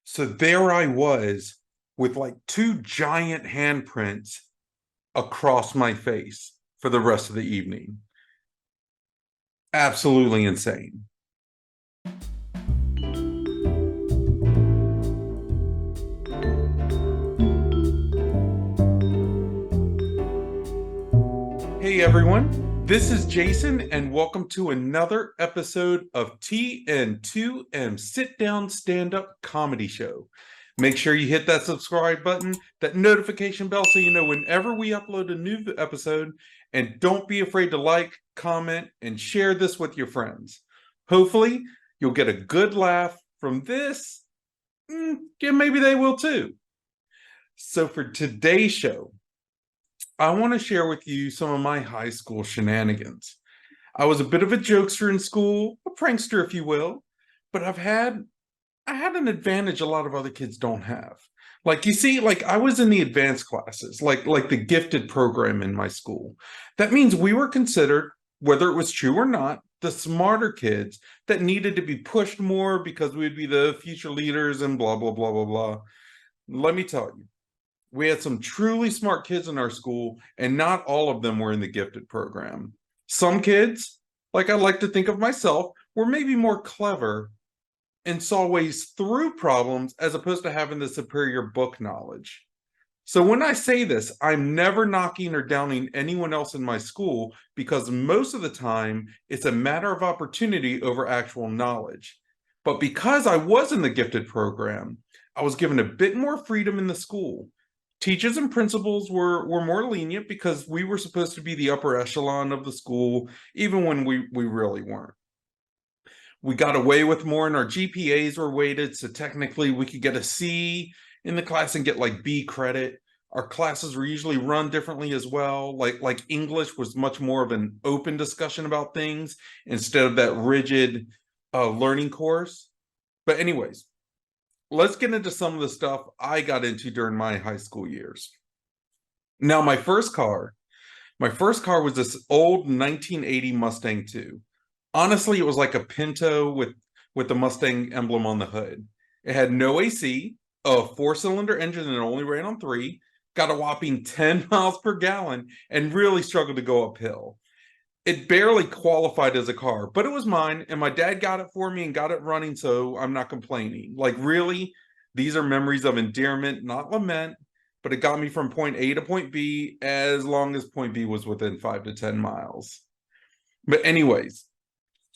So there I was with like two giant handprints across my face for the rest of the evening. Absolutely insane. Hey everyone, this is Jason, and welcome to another episode of TN2M Sit Down Stand Up Comedy Show. Make sure you hit that subscribe button, that notification bell, so you know whenever we upload a new episode. And don't be afraid to like, comment, and share this with your friends. Hopefully, you'll get a good laugh from this. Yeah, maybe they will too. So for today's show, I want to share with you some of my high school shenanigans. I was a bit of a jokester in school, a prankster, if you will, but I had an advantage a lot of other kids don't have. Like you see, like I was in the advanced classes, like the gifted program in my school. That means we were considered, whether it was true or not, the smarter kids that needed to be pushed more because we'd be the future leaders and blah blah blah blah blah. Let me tell you, we had some truly smart kids in our school, and not all of them were in the gifted program. Some kids, like I like to think of myself, were maybe more clever and saw ways through problems as opposed to having the superior book knowledge. So when I say this, I'm never knocking or downing anyone else in my school, because most of the time it's a matter of opportunity over actual knowledge. But because I was in the gifted program, I was given a bit more freedom in the school. Teachers and principals were more lenient because we were supposed to be the upper echelon of the school, even when we really weren't. We got away with more, and our GPAs were weighted, so technically we could get a C in the class and get like B credit. Our classes were usually run differently as well. Like English was much more of an open discussion about things instead of that rigid learning course. But anyways, let's get into some of the stuff I got into during my high school years. Now, my first car was this old 1980 Mustang II. Honestly, it was like a Pinto with the Mustang emblem on the hood. It had no AC, a four-cylinder engine, and it only ran on three, got a whopping 10 miles per gallon, and really struggled to go uphill. It barely qualified as a car, but it was mine, and my dad got it for me and got it running, so I'm not complaining. Like, really, these are memories of endearment, not lament, but it got me from point A to point B as long as point B was within 5 to 10 miles. But anyways,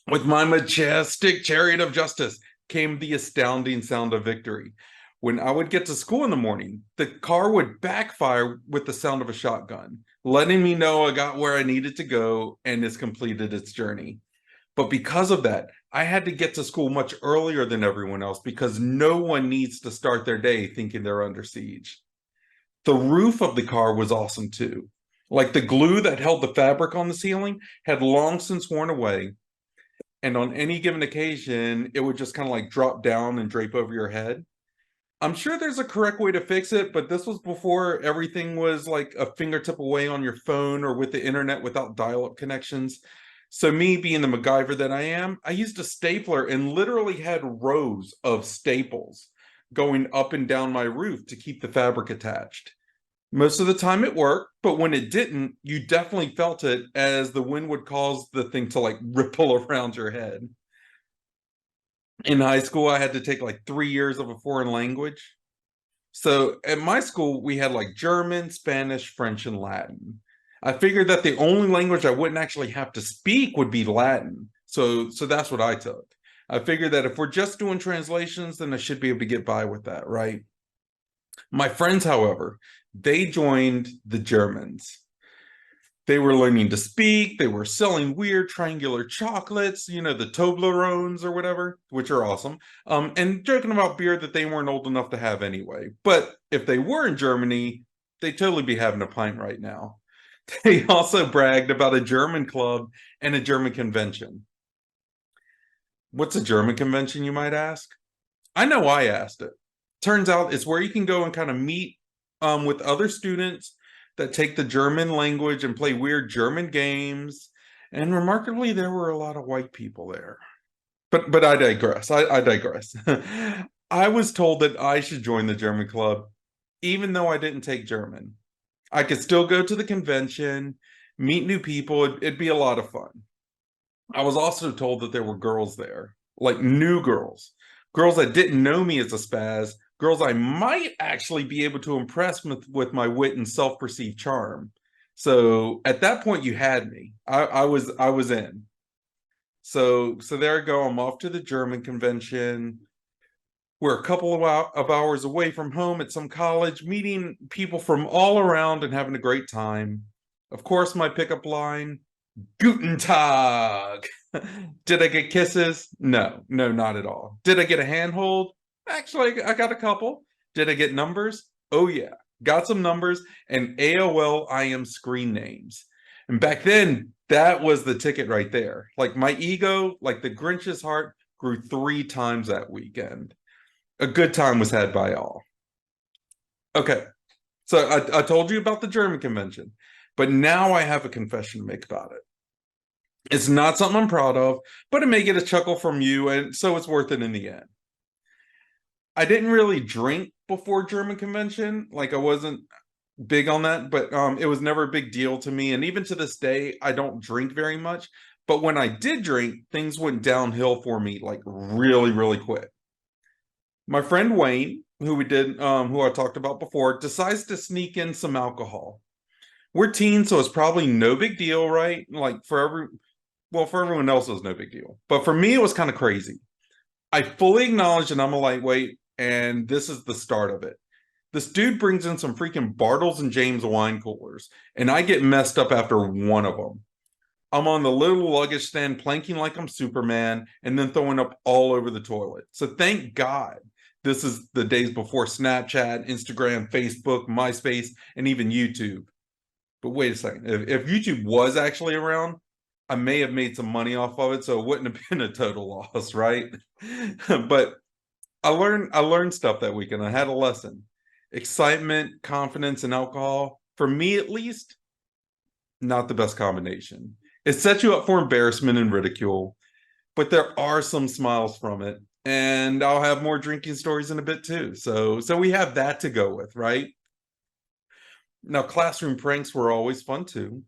with my majestic chariot of justice came the astounding sound of victory. When I would get to school in the morning, the car would backfire with the sound of a shotgun, letting me know I got where I needed to go and it's completed its journey. But because of that, I had to get to school much earlier than everyone else, because no one needs to start their day thinking they're under siege. The roof of the car was awesome too. Like the glue that held the fabric on the ceiling had long since worn away, and on any given occasion, it would just kind of like drop down and drape over your head. I'm sure there's a correct way to fix it, but this was before everything was like a fingertip away on your phone or with the internet without dial-up connections. So me being the MacGyver that I am, I used a stapler and literally had rows of staples going up and down my roof to keep the fabric attached. Most of the time it worked, but when it didn't, you definitely felt it, as the wind would cause the thing to like ripple around your head. In high school, I had to take like 3 years of a foreign language. So at my school, we had like German, Spanish, French, and Latin. I figured that the only language I wouldn't actually have to speak would be Latin. So that's what I took. I figured that if we're just doing translations, then I should be able to get by with that, right? My friends, however, they joined the Germans. They were learning to speak. They were selling weird triangular chocolates, the Toblerones or whatever, which are awesome. And joking about beer that they weren't old enough to have anyway. But if they were in Germany, they'd totally be having a pint right now. They also bragged about a German club and a German convention. What's a German convention, you might ask? I know I asked it. Turns out it's where you can go and kind of meet with other students that take the German language and play weird German games. And remarkably, there were a lot of white people there. But I digress. I digress. I was told that I should join the German club, even though I didn't take German. I could still go to the convention, meet new people. It'd be a lot of fun. I was also told that there were girls there, like new girls, girls that didn't know me as a spaz, girls I might actually be able to impress with my wit and self-perceived charm. So at that point, you had me. I was in. So there I go. I'm off to the German convention. We're a couple of hours away from home at some college, meeting people from all around and having a great time. Of course, my pickup line, Guten Tag. Did I get kisses? No, no, not at all. Did I get a handhold? Actually, I got a couple. Did I get numbers? Oh, yeah. Got some numbers and AOL IM screen names. And back then, that was the ticket right there. Like my ego, like the Grinch's heart, grew 3 times that weekend. A good time was had by all. Okay, so I told you about the German convention, but now I have a confession to make about it. It's not something I'm proud of, but it may get a chuckle from you, and so it's worth it in the end. I didn't really drink before German convention. Like I wasn't big on that, but it was never a big deal to me. And even to this day, I don't drink very much. But when I did drink, things went downhill for me like really, really quick. My friend Wayne, who I talked about before, decides to sneak in some alcohol. We're teens, so it's probably no big deal, right? Like for everyone else, it was no big deal. But for me, it was kind of crazy. I fully acknowledge that I'm a lightweight, and this is the start of it. This dude brings in some freaking Bartles and James wine coolers, and I get messed up after one of them. I'm on the little luggage stand planking like I'm Superman and then throwing up all over the toilet. So thank God this is the days before Snapchat, Instagram, Facebook, MySpace, and even YouTube. But wait a second. If YouTube was actually around, I may have made some money off of it, so it wouldn't have been a total loss, right? But I learned stuff that weekend. I had a lesson. Excitement, confidence, and alcohol, for me at least, not the best combination. It sets you up for embarrassment and ridicule, but there are some smiles from it. And I'll have more drinking stories in a bit too. So we have that to go with, right? Now, classroom pranks were always fun too.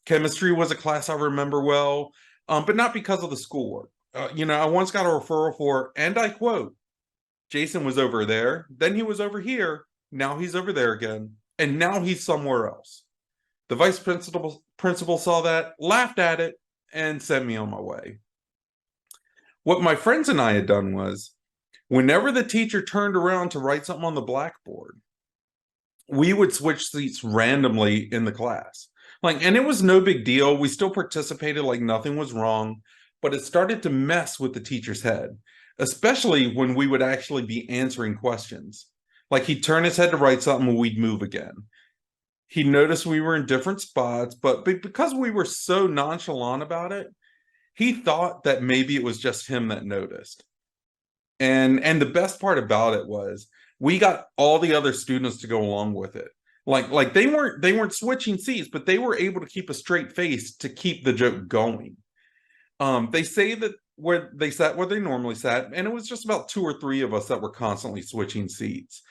Chemistry was a class I remember well, but not because of the schoolwork. I once got a referral for, and I quote, Jason was over there, then he was over here, now he's over there again, and now he's somewhere else. The vice principal saw that, laughed at it, and sent me on my way. What my friends and I had done was, whenever the teacher turned around to write something on the blackboard, we would switch seats randomly in the class. And it was no big deal. We still participated like nothing was wrong, but it started to mess with the teacher's head, especially when we would actually be answering questions. Like he'd turn his head to write something and we'd move again. He noticed we were in different spots, but because we were so nonchalant about it, he thought that maybe it was just him that noticed. And the best part about it was we got all the other students to go along with it. Like they weren't switching seats, but they were able to keep a straight face to keep the joke going. They say that where they sat where they normally sat, and it was just about 2 or 3 of us that were constantly switching seats.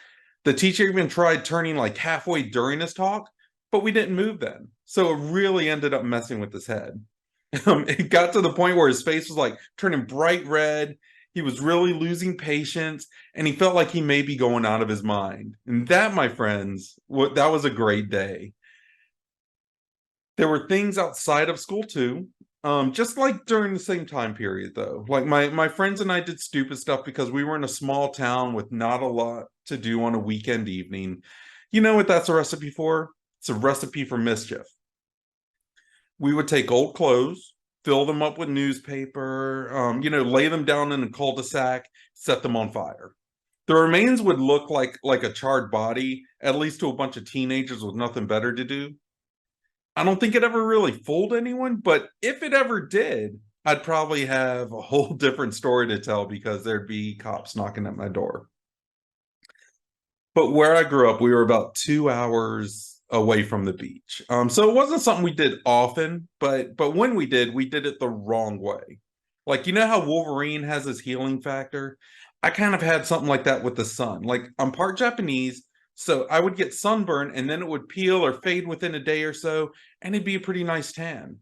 The teacher even tried turning like halfway during his talk, but we didn't move then. So it really ended up messing with his head. It got to the point where his face was like turning bright red. He was really losing patience, and he felt like he may be going out of his mind. And that, my friends, that was a great day. There were things outside of school too, just like during the same time period, though. Like my friends and I did stupid stuff because we were in a small town with not a lot to do on a weekend evening. You know what that's a recipe for? It's a recipe for mischief. We would take old clothes, fill them up with newspaper, lay them down in a cul-de-sac, set them on fire. The remains would look like a charred body, at least to a bunch of teenagers with nothing better to do. I don't think it ever really fooled anyone, but if it ever did, I'd probably have a whole different story to tell because there'd be cops knocking at my door. But where I grew up, we were about 2 hours away from the beach. So it wasn't something we did often, but when we did it the wrong way. Like, you know how Wolverine has his healing factor? I kind of had something like that with the sun. Like I'm part Japanese, so I would get sunburn and then it would peel or fade within a day or so, and it'd be a pretty nice tan.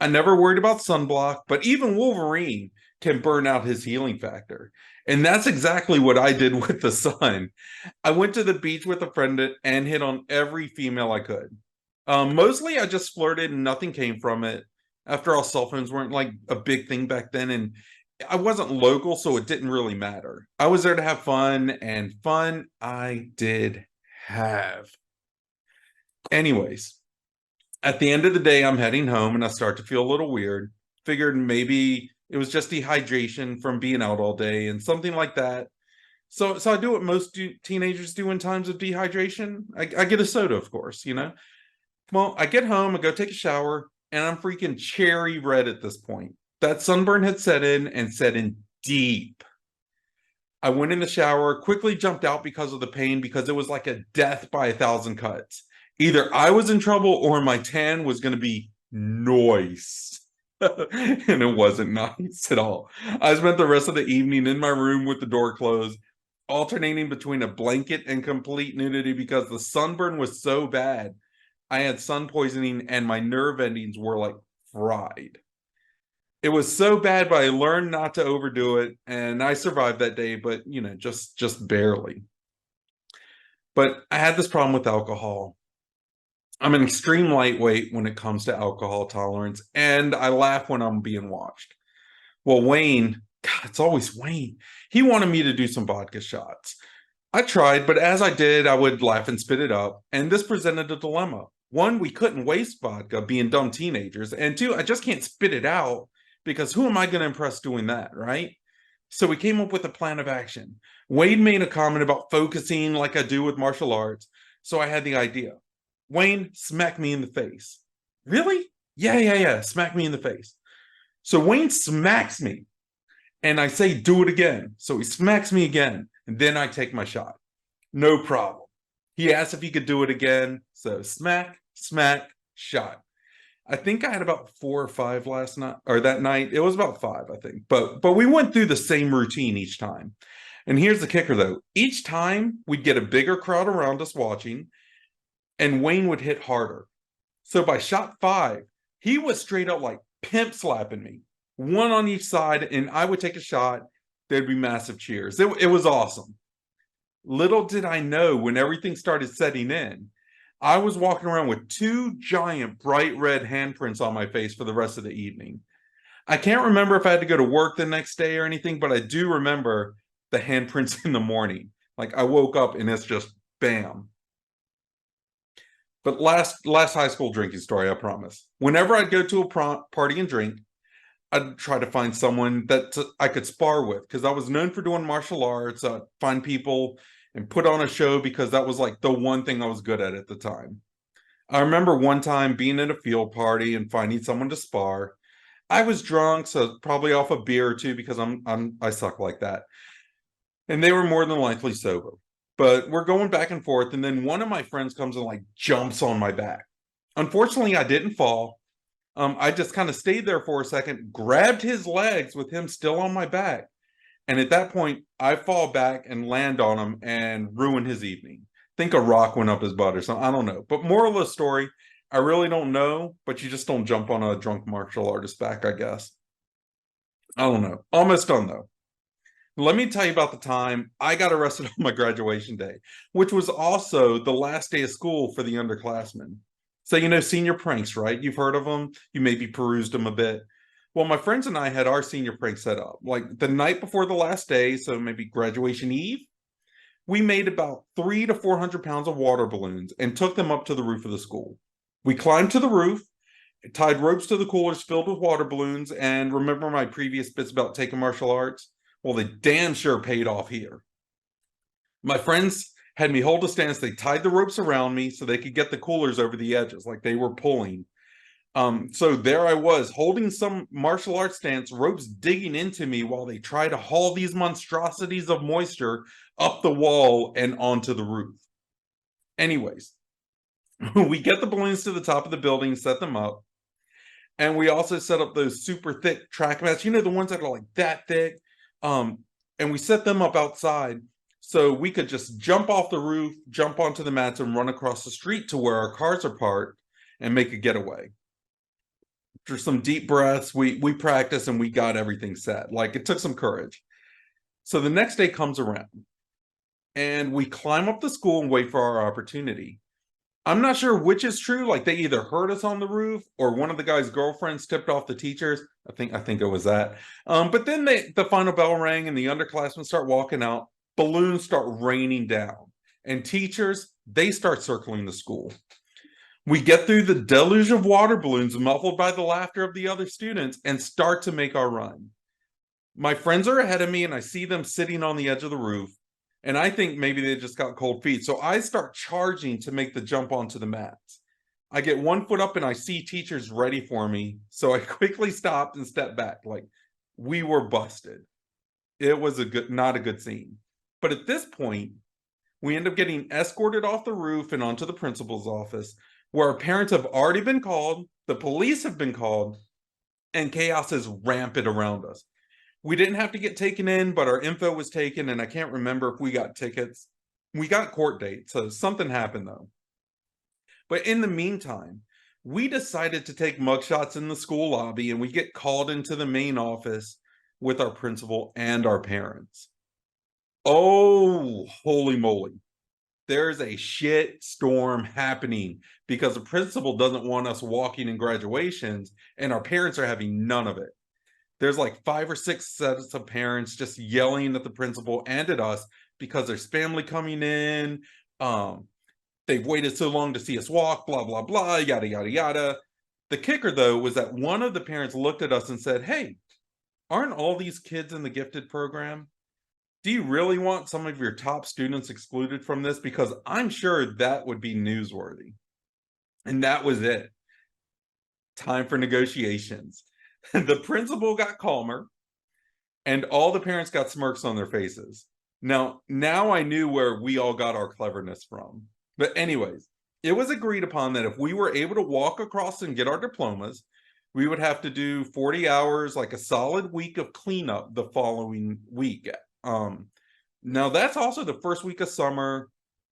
I never worried about sunblock, but even Wolverine can burn out his healing factor. And that's exactly what I did with the sun. I went to the beach with a friend and hit on every female I could. Mostly I just flirted and nothing came from it. After all, cell phones weren't like a big thing back then, and I wasn't local, so it didn't really matter. I was there to have fun, and fun I did have. Anyways, at the end of the day, I'm heading home and I start to feel a little weird. Figured maybe it was just dehydration from being out all day and something like that. So I do what most teenagers do in times of dehydration. I get a soda, of course, you know. Well, I get home, I go take a shower, and I'm freaking cherry red at this point. That sunburn had set in deep. I went in the shower, quickly jumped out because of the pain, because it was like a death by 1,000 cuts. Either I was in trouble or my tan was going to be noise. And it wasn't nice at all. I spent the rest of the evening in my room with the door closed, alternating between a blanket and complete nudity because the sunburn was so bad. I had sun poisoning and my nerve endings were like fried. It was so bad, but I learned not to overdo it, and I survived that day, but you know, just barely. But I had this problem with alcohol. I'm an extreme lightweight when it comes to alcohol tolerance, and I laugh when I'm being watched. Well, Wayne, God, it's always Wayne. He wanted me to do some vodka shots. I tried, but as I did, I would laugh and spit it up, and this presented a dilemma. One, we couldn't waste vodka being dumb teenagers, and two, I just can't spit it out because who am I going to impress doing that, right? So we came up with a plan of action. Wade made a comment about focusing like I do with martial arts, so I had the idea. Wayne, smack me in the face. Really? Yeah, smack me in the face. So Wayne smacks me, and I say, do it again. So he smacks me again, and then I take my shot. No problem. He asked if he could do it again, so smack, smack, shot. I think I had about 4 or 5 last night, or that night. It was about 5, I think. But we went through the same routine each time. And here's the kicker, though. Each time we'd get a bigger crowd around us watching, and Wayne would hit harder. So by shot 5, he was straight up like pimp slapping me, one on each side, and I would take a shot. There'd be massive cheers. It was awesome. Little did I know, when everything started setting in, I was walking around with 2 giant bright red handprints on my face for the rest of the evening. I can't remember if I had to go to work the next day or anything, but I do remember the handprints in the morning. Like I woke up and it's just bam. But last high school drinking story, I promise. Whenever I'd go to a party and drink, I'd try to find someone that I could spar with, because I was known for doing martial arts. I'd find people and put on a show because that was like the one thing I was good at the time. I remember one time being at a field party and finding someone to spar. I was drunk, so probably off a beer or two because I suck like that. And they were more than likely sober. But we're going back and forth, and then one of my friends comes and like jumps on my back. Unfortunately, I didn't fall. I just kind of stayed there for a second, grabbed his legs with him still on my back. And at that point, I fall back and land on him and ruin his evening. Think a rock went up his butt or something. I don't know. But moral of the story, I really don't know, but you just don't jump on a drunk martial artist's back, I guess. I don't know. Almost done, though. Let me tell you about the time I got arrested on my graduation day, which was also the last day of school for the underclassmen. So, you know, senior pranks, right? You've heard of them. You maybe perused them a bit. Well, my friends and I had our senior prank set up. Like the night before the last day, so maybe graduation eve, we made about 300 to 400 pounds of water balloons and took them up to the roof of the school. We climbed to the roof, tied ropes to the coolers filled with water balloons, and remember my previous bits about taking martial arts? Well, they damn sure paid off here. My friends had me hold a stance. They tied the ropes around me so they could get the coolers over the edges, like they were pulling. So there I was, holding some martial arts stance, ropes digging into me while they try to haul these monstrosities of moisture up the wall and onto the roof. Anyways, we get the balloons to the top of the building, set them up. And we also set up those super thick track mats. You know, the ones that are like that thick. and we set them up outside so we could just jump off the roof, jump onto the mats, and run across the street to where our cars are parked and make a getaway. After some deep breaths, we practiced and we got everything set. Like, it took some courage. So the next day comes around and we climb up the school and wait for our opportunity. I'm not sure which is true. Like, they either heard us on the roof or one of the guy's girlfriends tipped off the teachers. I think it was that. But then the final bell rang and the underclassmen start walking out. Balloons start raining down, and teachers, they start circling the school. We get through the deluge of water balloons muffled by the laughter of the other students and start to make our run. My friends are ahead of me and I see them sitting on the edge of the roof. And I think maybe they just got cold feet. So I start charging to make the jump onto the mats. I get 1 foot up and I see teachers ready for me. So I quickly stopped and stepped back. Like, we were busted. It was not a good scene. But at this point, we end up getting escorted off the roof and onto the principal's office, where our parents have already been called, the police have been called, and chaos is rampant around us. We didn't have to get taken in, but our info was taken, and I can't remember if we got tickets. We got court dates, so something happened though. But in the meantime, we decided to take mugshots in the school lobby, and we get called into the main office with our principal and our parents. Oh, holy moly. There's a shit storm happening because the principal doesn't want us walking in graduations, and our parents are having none of it. There's like 5 or 6 sets of parents just yelling at the principal and at us because there's family coming in. They've waited so long to see us walk, blah, blah, blah, yada, yada, yada. The kicker, though, was that one of the parents looked at us and said, "Hey, aren't all these kids in the gifted program? Do you really want some of your top students excluded from this? Because I'm sure that would be newsworthy." And that was it. Time for negotiations. The principal got calmer, and all the parents got smirks on their faces. Now I knew where we all got our cleverness from. But anyways, it was agreed upon that if we were able to walk across and get our diplomas, we would have to do 40 hours, like a solid week of cleanup the following week. Now that's also the first week of summer.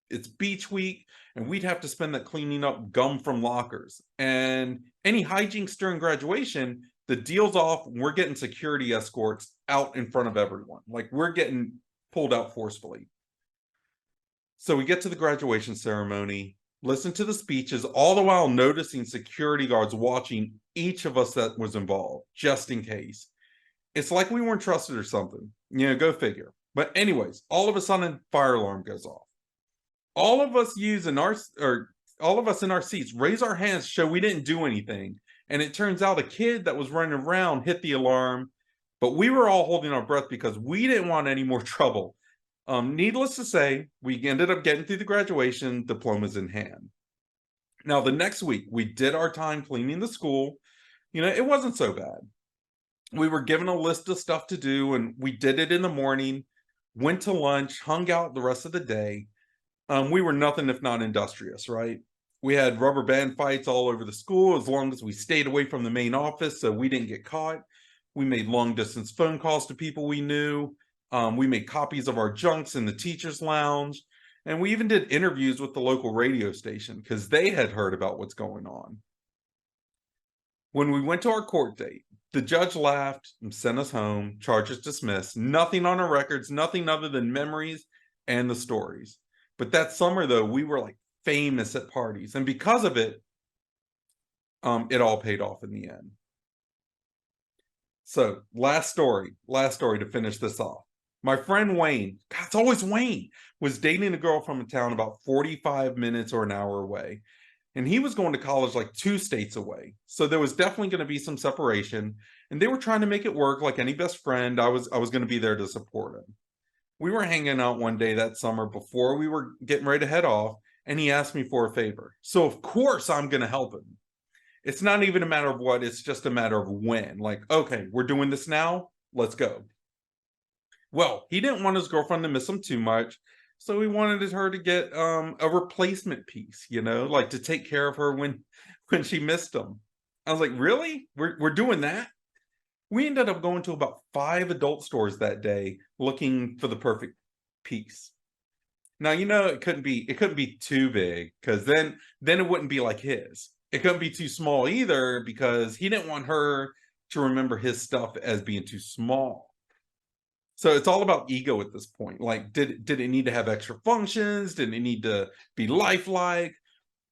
It's beach week, and we'd have to spend that cleaning up gum from lockers. And any hijinks during graduation, the deal's off. We're getting security escorts out in front of everyone. Like, we're getting pulled out forcefully. So we get to the graduation ceremony, listen to the speeches, all the while noticing security guards watching each of us that was involved, just in case. It's like we weren't trusted or something. Go figure. But anyways, all of a sudden, fire alarm goes off. All of us in our seats raise our hands to show we didn't do anything. And it turns out a kid that was running around hit the alarm, but we were all holding our breath because we didn't want any more trouble. Needless to say, we ended up getting through the graduation, diplomas in hand. Now, the next week, we did our time cleaning the school. It wasn't so bad. We were given a list of stuff to do, and we did it in the morning, went to lunch, hung out the rest of the day. We were nothing if not industrious, right? We had rubber band fights all over the school as long as we stayed away from the main office so we didn't get caught. We made long-distance phone calls to people we knew. We made copies of our junks in the teacher's lounge. And we even did interviews with the local radio station because they had heard about what's going on. When we went to our court date, the judge laughed and sent us home, charges dismissed, nothing on our records, nothing other than memories and the stories. But that summer, though, we were like famous at parties. And because of it, it all paid off in the end. So last story to finish this off. My friend Wayne, God, it's always Wayne, was dating a girl from a town about 45 minutes or an hour away. And he was going to college like 2 states away. So there was definitely going to be some separation. And they were trying to make it work like any best friend. I was going to be there to support him. We were hanging out one day that summer before we were getting ready to head off, and he asked me for a favor. So of course I'm going to help him. It's not even a matter of what, it's just a matter of when. Like, okay, we're doing this now, let's go. Well, he didn't want his girlfriend to miss him too much, so he wanted her to get a replacement piece, like to take care of her when she missed him. I was like, really? We're doing that? We ended up going to about 5 adult stores that day looking for the perfect piece. Now, it couldn't be too big, because then it wouldn't be like his. It couldn't be too small either, because he didn't want her to remember his stuff as being too small. So it's all about ego at this point. Like, did it need to have extra functions? Did it need to be lifelike?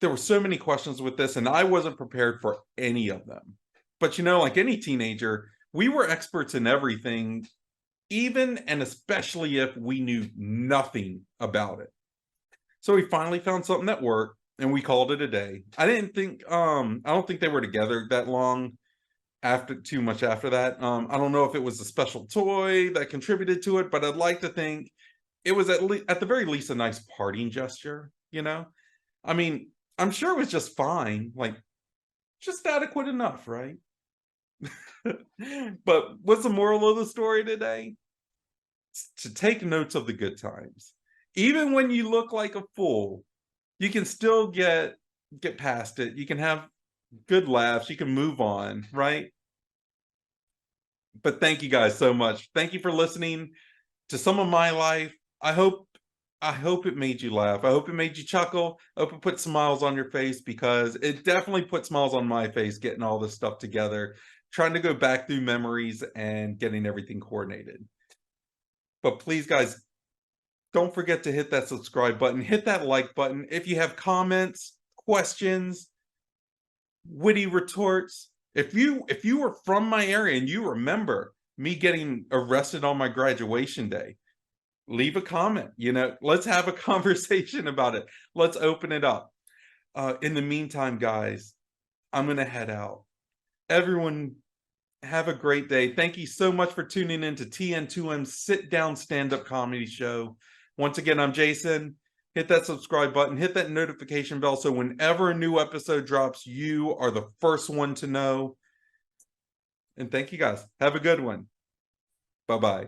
There were so many questions with this, and I wasn't prepared for any of them. But like any teenager, we were experts in everything, even and especially if we knew nothing about it. So we finally found something that worked, and we called it a day. I don't think they were together that long too much after that. I don't know if it was a special toy that contributed to it, but I'd like to think it was at the very least a nice parting gesture, I mean, I'm sure it was just fine, like just adequate enough, right? But what's the moral of the story today? To take notes of the good times. Even when you look like a fool, you can still get past it. You can have good laughs. You can move on, right? But thank you guys so much. Thank you for listening to some of my life. I hope it made you laugh. I hope it made you chuckle. I hope it put smiles on your face, because it definitely put smiles on my face getting all this stuff together, trying to go back through memories and getting everything coordinated. But please, guys, don't forget to hit that subscribe button, hit that like button. If you have comments, questions, witty retorts, if you were from my area and you remember me getting arrested on my graduation day, leave a comment. Let's have a conversation about it. Let's open it up. In the meantime, guys, I'm gonna head out. Everyone, have a great day. Thank you so much for tuning in to TN2M Sit Down Stand-Up Comedy Show. Once again, I'm Jason. Hit that subscribe button, hit that notification bell, so whenever a new episode drops, you are the first one to know. And thank you guys. Have a good one. Bye-bye.